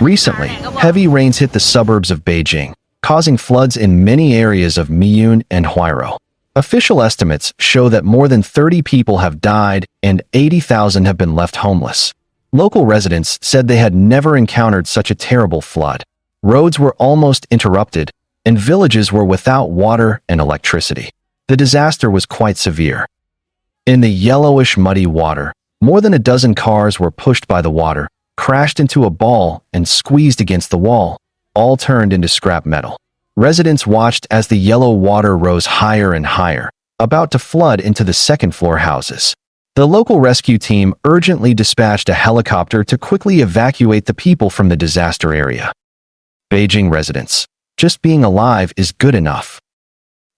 Recently, heavy rains hit the suburbs of Beijing, causing floods in many areas of Miyun and Huairou. Official estimates show that more than 30 people have died and 80,000 have been left homeless. Local residents said they had never encountered such a terrible flood. Roads were almost interrupted, and villages were without water and electricity. The disaster was quite severe. In the yellowish muddy water, more than a dozen cars were pushed by the water, crashed into a ball, and squeezed against the wall, all turned into scrap metal. Residents watched as the yellow water rose higher and higher, about to flood into the second-floor houses. The local rescue team urgently dispatched a helicopter to quickly evacuate the people from the disaster area. Beijing residents. Just being alive is good enough.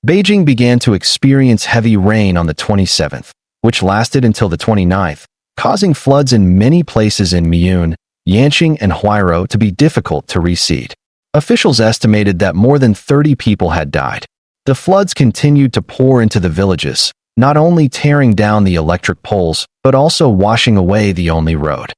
Beijing began to experience heavy rain on the 27th, which lasted until the 29th, causing floods in many places in Miyun, Yanqing, and Huairou to be difficult to reseed. Officials estimated that more than 30 people had died. The floods continued to pour into the villages, not only tearing down the electric poles, but also washing away the only road.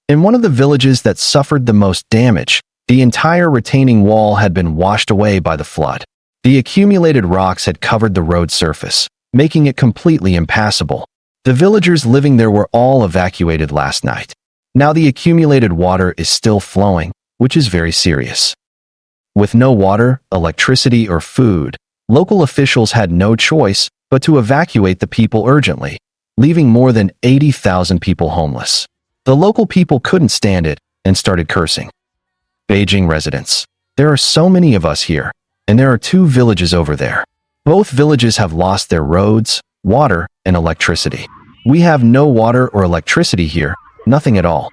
In one of the villages that suffered the most damage, the entire retaining wall had been washed away by the flood. The accumulated rocks had covered the road surface, making it completely impassable. The villagers living there were all evacuated last night. Now the accumulated water is still flowing, which is very serious. With no water, electricity, or food, local officials had no choice but to evacuate the people urgently, leaving more than 80,000 people homeless. The local people couldn't stand it and started cursing. Beijing residents. There are so many of us here, and there are 2 villages over there. Both villages have lost their roads, water, and electricity. We have no water or electricity here, nothing at all.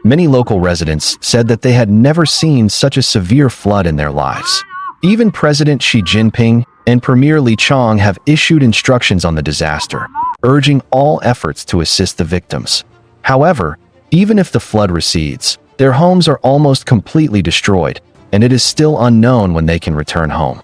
Many local residents said that they had never seen such a severe flood in their lives. Even President Xi Jinping and Premier Li Qiang have issued instructions on the disaster, urging all efforts to assist the victims. However, even if the flood recedes, their homes are almost completely destroyed, and it is still unknown when they can return home.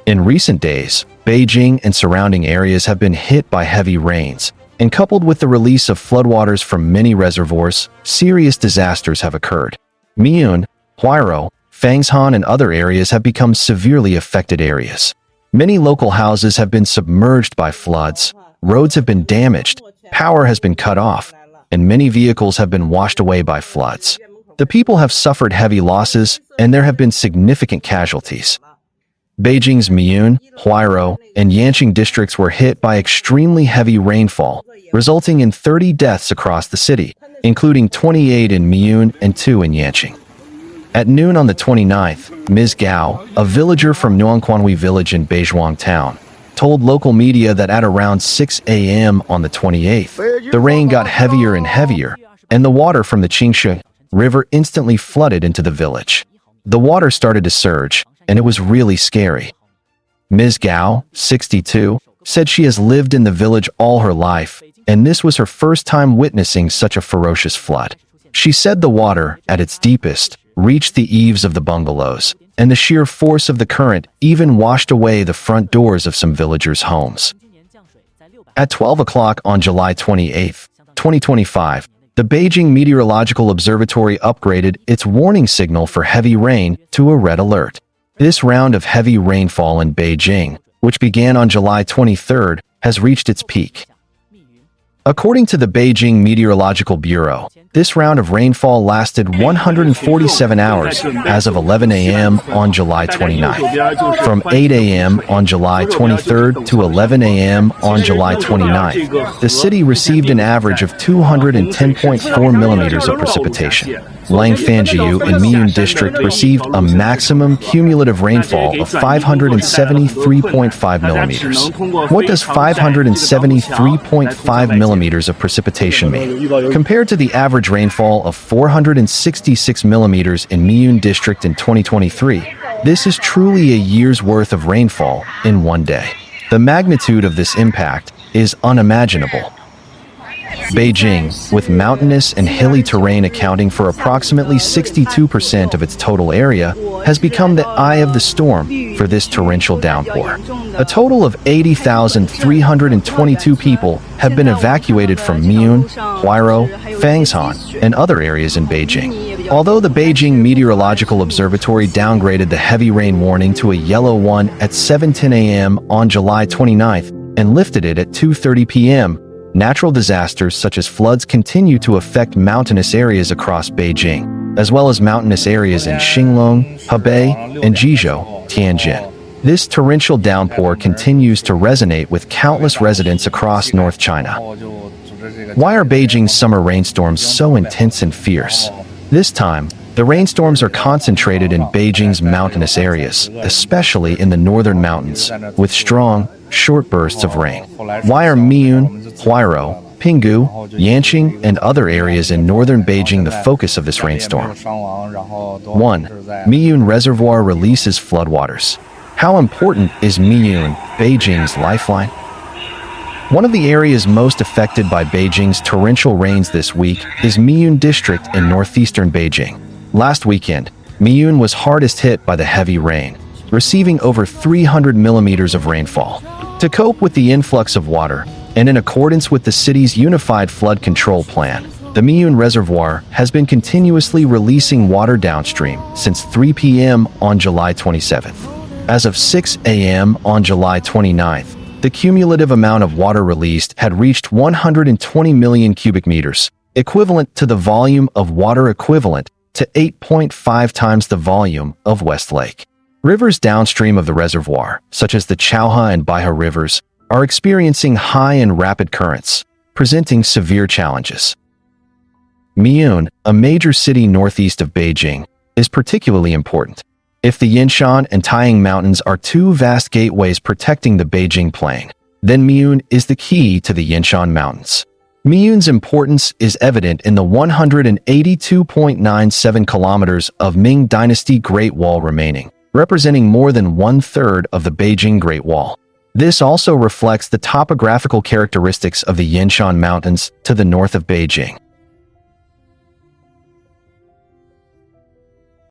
In recent days, Beijing and surrounding areas have been hit by heavy rains, and coupled with the release of floodwaters from many reservoirs, serious disasters have occurred. Miyun, Huairou, Fangshan, and other areas have become severely affected areas. Many local houses have been submerged by floods, roads have been damaged, power has been cut off, and many vehicles have been washed away by floods. The people have suffered heavy losses, and there have been significant casualties. Beijing's Miyun, Huairou, and Yanqing districts were hit by extremely heavy rainfall, resulting in 30 deaths across the city, including 28 in Miyun and 2 in Yanqing. At noon on the 29th, Ms. Gao, a villager from Nuangquanhui village in Beizhuang town, told local media that at around 6 a.m. on the 28th, the rain got heavier and heavier, and the water from the Qingshu River instantly flooded into the village. The water started to surge, and it was really scary. Ms. Gao, 62, said she has lived in the village all her life, and this was her first time witnessing such a ferocious flood. She said the water, at its deepest, reached the eaves of the bungalows, and the sheer force of the current even washed away the front doors of some villagers' homes. At 12 o'clock on July 28, 2025, the Beijing Meteorological Observatory upgraded its warning signal for heavy rain to a red alert. This round of heavy rainfall in Beijing, which began on July 23rd, has reached its peak. According to the Beijing Meteorological Bureau, this round of rainfall lasted 147 hours as of 11 a.m. on July 29th. From 8 a.m. on July 23rd to 11 a.m. on July 29th, the city received an average of 210.4 millimeters of precipitation. Langfangjiu in Miyun district received a maximum cumulative rainfall of 573.5 millimeters. What does 573.5 millimeters of precipitation mean? Compared to the average rainfall of 466 millimeters in Miyun district in 2023, this is truly a year's worth of rainfall in one day. The magnitude of this impact is unimaginable. Beijing, with mountainous and hilly terrain accounting for approximately 62% of its total area, has become the eye of the storm for this torrential downpour. A total of 80,322 people have been evacuated from Miyun, Huairou, Fangshan, and other areas in Beijing. Although the Beijing Meteorological Observatory downgraded the heavy rain warning to a yellow one at 7:10 a.m. on July 29th and lifted it at 2:30 p.m., natural disasters such as floods continue to affect mountainous areas across Beijing, as well as mountainous areas in Xinglong, Hebei, and Jizhou, Tianjin. This torrential downpour continues to resonate with countless residents across North China. Why are Beijing's summer rainstorms so intense and fierce? This time, the rainstorms are concentrated in Beijing's mountainous areas, especially in the northern mountains, with strong, short bursts of rain. Why are Miyun, Huairou, Pinggu, Yanqing, and other areas in northern Beijing the focus of this rainstorm? 1. Miyun Reservoir releases floodwaters. How important is Miyun, Beijing's lifeline? One of the areas most affected by Beijing's torrential rains this week is Miyun District in northeastern Beijing. Last weekend, Miyun was hardest hit by the heavy rain, receiving over 300 millimeters of rainfall. To cope with the influx of water, and in accordance with the city's unified flood control plan, the Miyun Reservoir has been continuously releasing water downstream since 3 p.m. on July 27th. As of 6 a.m. on July 29th, the cumulative amount of water released had reached 120 million cubic meters, equivalent to the volume of water equivalent to 8.5 times the volume of West Lake. Rivers downstream of the reservoir, such as the Chaohe and Baihe rivers, are experiencing high and rapid currents, presenting severe challenges. Miyun, a major city northeast of Beijing, is particularly important. If the Yinshan and Taiying Mountains are two vast gateways protecting the Beijing Plain, then Miyun is the key to the Yinshan Mountains. Miyun's importance is evident in the 182.97 kilometers of Ming Dynasty Great Wall remaining, representing more than one-third of the Beijing Great Wall. This also reflects the topographical characteristics of the Yinshan Mountains to the north of Beijing.